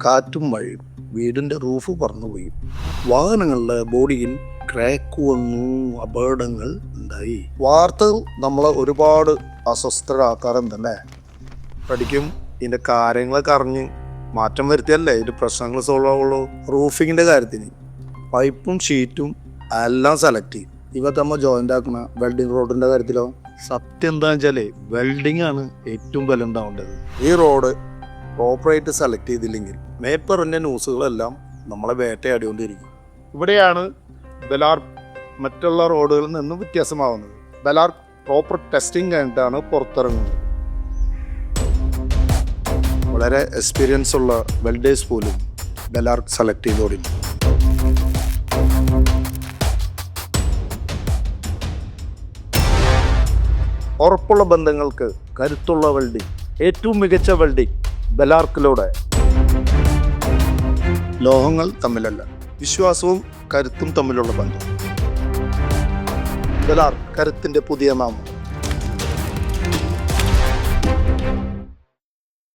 കാറ്റും മഴയും വീടിൻ്റെ റൂഫ് പറന്നുപോയി. വാഹനങ്ങളുടെ ബോഡിയിൽ ക്രാക്ക് വന്നു, അപകടങ്ങൾ ഉണ്ടായി. വാർത്തകൾ നമ്മളെ ഒരുപാട് അസ്വസ്ഥരാക്കാറുണ്ടല്ലേ. പഠിക്കും ഇതിൻ്റെ കാര്യങ്ങളൊക്കെ അറിഞ്ഞ് മാറ്റം വരുത്തിയല്ലേ ഇത് പ്രശ്നങ്ങൾ സോൾവ് ആവുള്ളൂ. റൂഫിങ്ങിൻ്റെ കാര്യത്തിന് പൈപ്പും ഷീറ്റും എല്ലാം സെലക്ട് ചെയ്യും. ഇവ നമ്മൾ ജോയിൻ്റ് ആക്കുന്ന വെൽഡിങ് റോഡിൻ്റെ കാര്യത്തിലോ സത്യം എന്താണെന്ന് വെച്ചാൽ വെൽഡിംഗ് ആണ് ഏറ്റവും ബലം ഉണ്ടാവേണ്ടത്. ഈ റോഡ് പ്രോപ്പറായിട്ട് സെലക്ട് ചെയ്തില്ലെങ്കിൽ മേപ്പറിൻ്റെ ന്യൂസുകളെല്ലാം നമ്മളെ വേട്ടയാടിക്കൊണ്ടിരിക്കും. ഇവിടെയാണ് ബെലാർ മറ്റുള്ള റോഡുകളിൽ നിന്നും വ്യത്യാസമാവുന്നത്. ബെലാർ പ്രോപ്പർ ടെസ്റ്റിംഗ് കഴിഞ്ഞിട്ടാണ് പുറത്തിറങ്ങുന്നത്. വളരെ എക്സ്പീരിയൻസ് ഉള്ള വെൽഡേഴ്സ് പോലും ബെലാർ സെലക്ട് ചെയ്ത് തുടങ്ങി. ഉറപ്പുള്ള ബന്ധങ്ങൾക്ക് കരുത്തുള്ള വെൽഡിംഗ്, ഏറ്റവും മികച്ച വെൽഡിംഗ് ബെലാർക്കിലൂടെ. ലോഹങ്ങൾ തമ്മിലല്ല, വിശ്വാസവും കരുത്തും തമ്മിലുള്ള ബന്ധം. ബെലാർ കരുത്തിന്റെ പുതിയ നാമം.